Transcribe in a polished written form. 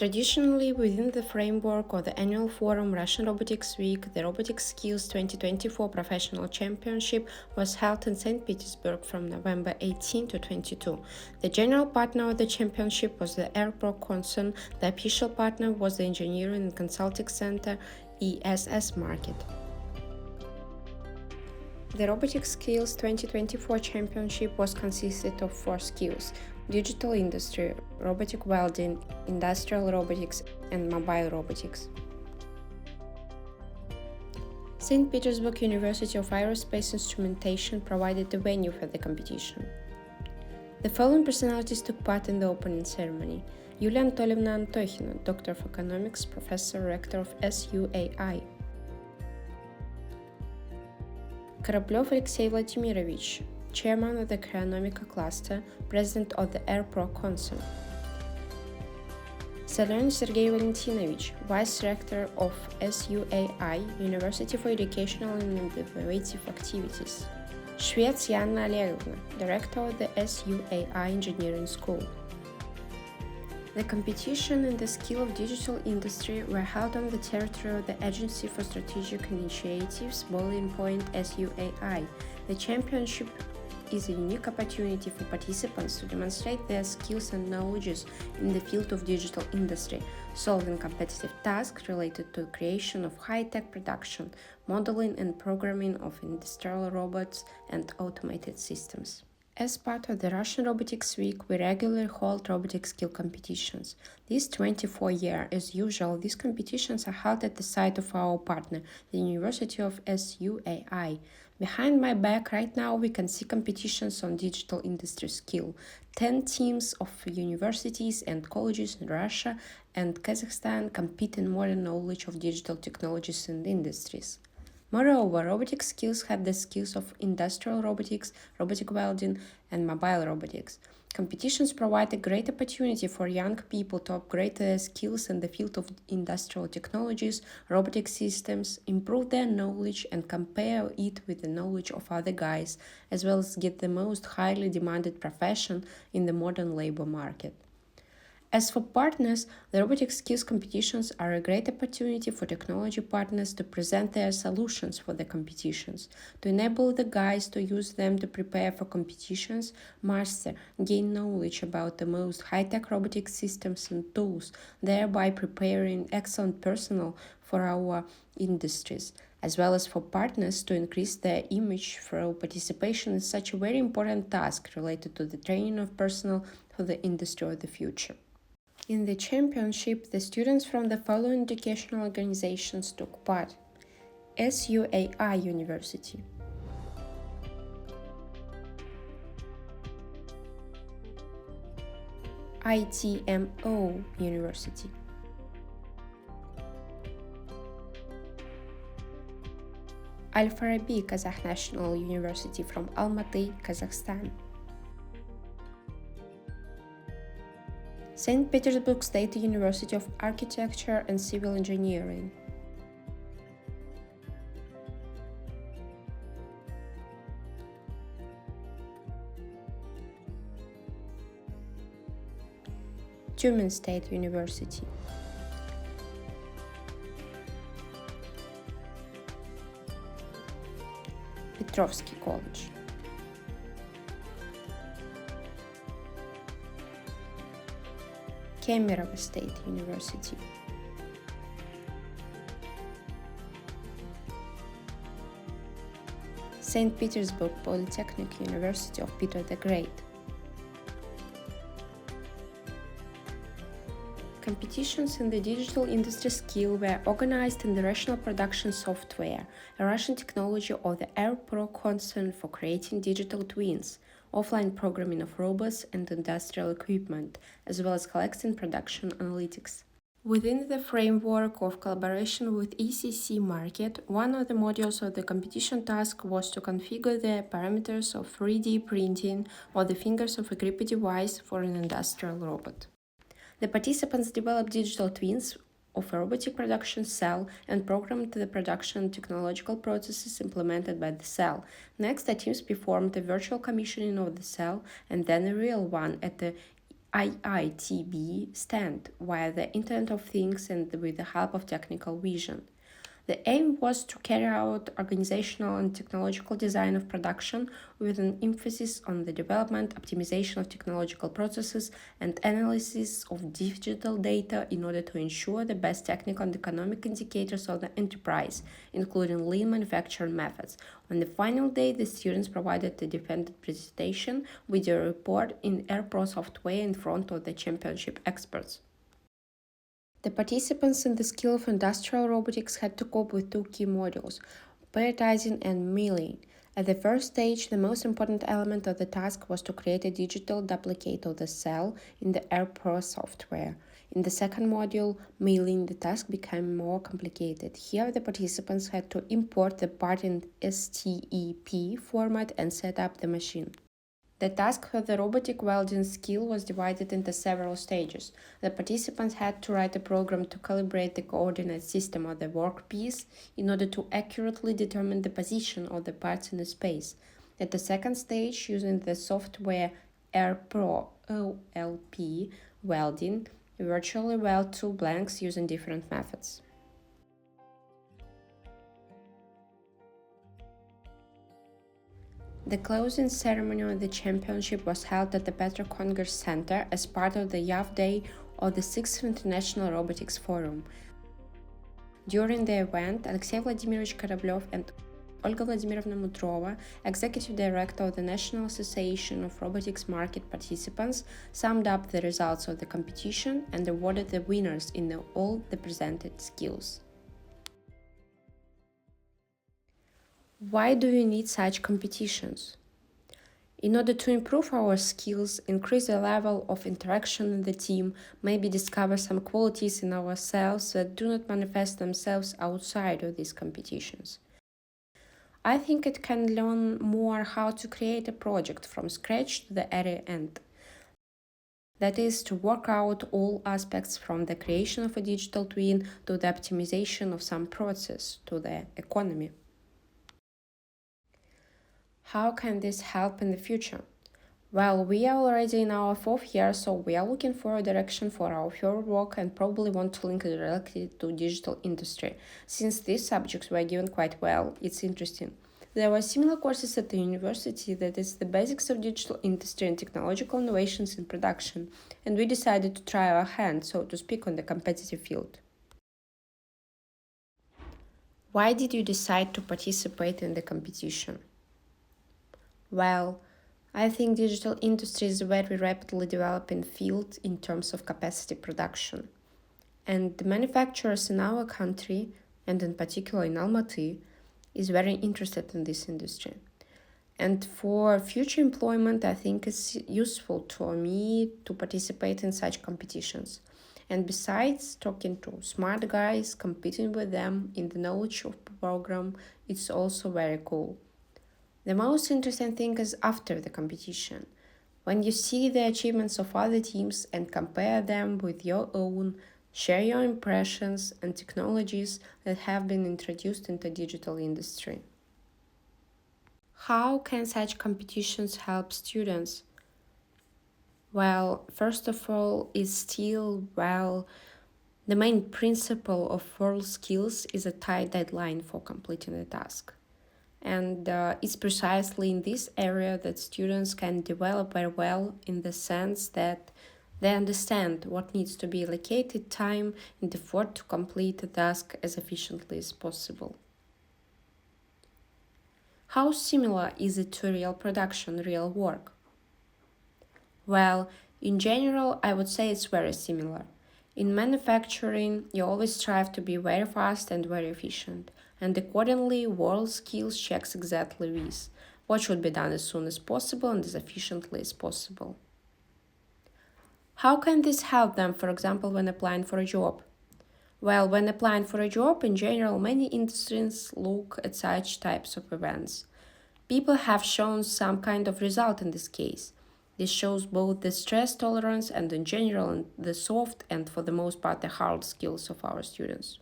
Traditionally, within the framework of the annual forum Russian Robotics Week, the Robotics Skills 2024 Professional Championship was held in St. Petersburg from November 18 to 22. The general partner of the championship was the Aerospace concern. The official partner was the Engineering and Consulting Center ESS Market. The Robotics Skills 2024 Championship was consisted of 4 skills: digital industry, robotic welding, industrial robotics, and mobile robotics. St. Petersburg University of Aerospace Instrumentation provided the venue for the competition. The following personalities took part in the opening ceremony: Yulia Anatolievna Antokhina, Doctor of Economics, Professor, Rector of SUAI; Koroblев Alexey Vladimirovich, Chairman of the Creonomyca Cluster, President of the Aerospace concern; Solenin Sergei Valentinovich, Vice Rector of SUAI, University for Educational and Innovative Activities; Shvets Yana Olegovna, Director of the SUAI Engineering School. The competition in the skill of digital industry were held on the territory of the Agency for Strategic Initiatives, Boiling Point SUAI. The championship is a unique opportunity for participants to demonstrate their skills and knowledges in the field of digital industry, solving competitive tasks related to the creation of high-tech production, modeling and programming of industrial robots and automated systems. As part of the Russian Robotics Week, we regularly hold robotic skill competitions. This 24 year, as usual, these competitions are held at the site of our partner, the University of SUAI. Behind my back right now, we can see competitions on digital industry skill. 10 teams of universities and colleges in Russia and Kazakhstan compete in modern knowledge of digital technologies and industries. Moreover, robotic skills have the skills of industrial robotics, robotic welding, and mobile robotics. Competitions provide a great opportunity for young people to upgrade their skills in the field of industrial technologies, robotic systems, improve their knowledge and compare it with the knowledge of other guys, as well as get the most highly demanded profession in the modern labor market. As for partners, the robotic skills competitions are a great opportunity for technology partners to present their solutions for the competitions, to enable the guys to use them to prepare for competitions, master, gain knowledge about the most high-tech robotic systems and tools, thereby preparing excellent personnel for our industries, as well as for partners to increase their image through participation in such a very important task related to the training of personnel for the industry of the future. In the championship, the students from the following educational organizations took part: SUAI University, ITMO University, Al-Farabi Kazakh National University from Almaty, Kazakhstan, St. Petersburg State University of Architecture and Civil Engineering, Tyumen State University, Petrovsky College, Kemerovo State University, St. Petersburg Polytechnic University of Peter the Great. Competitions in the digital industry skill were organized in the Rational Production Software, a Russian technology of the Aerospace concern for creating digital twins, offline programming of robots and industrial equipment, as well as collecting production analytics. Within the framework of collaboration with ECC Market, one of the modules of the competition task was to configure the parameters of 3D printing of the fingers of a gripper device for an industrial robot. The participants developed digital twins of a robotic production cell and programmed the production and technological processes implemented by the cell. Next, the teams performed a virtual commissioning of the cell and then a real one at the IITB stand via the Internet of Things and with the help of technical vision. The aim was to carry out organizational and technological design of production with an emphasis on the development, optimization of technological processes, and analysis of digital data in order to ensure the best technical and economic indicators of the enterprise, including lean manufacturing methods. On the final day, the students provided a defended presentation with a report in Airpro software in front of the championship experts. The participants in the skill of industrial robotics had to cope with two key modules, periodizing and milling. At the first stage, the most important element of the task was to create a digital duplicate of the cell in the Airpro software. In the second module, milling, the task became more complicated. Here, the participants had to import the part in STEP format and set up the machine. The task for the robotic welding skill was divided into several stages. The participants had to write a program to calibrate the coordinate system of the workpiece in order to accurately determine the position of the parts in the space. At the second stage, using the software Airpro OLP welding, virtually weld two blanks using different methods. The closing ceremony of the championship was held at the Petro Congress Center as part of the YAV Day of the 6th International Robotics Forum. During the event, Alexey Vladimirovich Korablev and Olga Vladimirovna Mutrova, Executive Director of the National Association of Robotics Market Participants, summed up the results of the competition and awarded the winners in all the presented skills. Why do we need such competitions? In order to improve our skills, increase the level of interaction in the team, maybe discover some qualities in ourselves that do not manifest themselves outside of these competitions. I think it can learn more how to create a project from scratch to the very end. That is, to work out all aspects from the creation of a digital twin to the optimization of some process, to the economy. How can this help in the future? Well, we are already in our 4th year, so we are looking for a direction for our further work and probably want to link it directly to digital industry. Since these subjects were given quite well, it's interesting. There were similar courses at the university that is the basics of digital industry and technological innovations in production, and we decided to try our hand, so to speak, on the competitive field. Why did you decide to participate in the competition? Well, I think digital industry is a very rapidly developing field in terms of capacity production. And the manufacturers in our country, and in particular in Almaty, is very interested in this industry. And for future employment, I think it's useful to me to participate in such competitions. And besides talking to smart guys, competing with them in the knowledge of the program, it's also very cool. The most interesting thing is after the competition, when you see the achievements of other teams and compare them with your own, share your impressions and technologies that have been introduced into digital industry. How can such competitions help students? Well, first of all, is still, the main principle of WorldSkills is a tight deadline for completing the task. And it's precisely in this area that students can develop very well in the sense that they understand what needs to be allocated time and effort to complete the task as efficiently as possible. How similar is it to real production, real work? Well, in general, I would say it's very similar. In manufacturing, you always strive to be very fast and very efficient. And accordingly, WorldSkills checks exactly this: what should be done as soon as possible and as efficiently as possible. How can this help them, for example, when applying for a job? Well, when applying for a job, in general, many industries look at such types of events. People have shown some kind of result in this case. This shows both the stress tolerance and in general the soft and for the most part the hard skills of our students.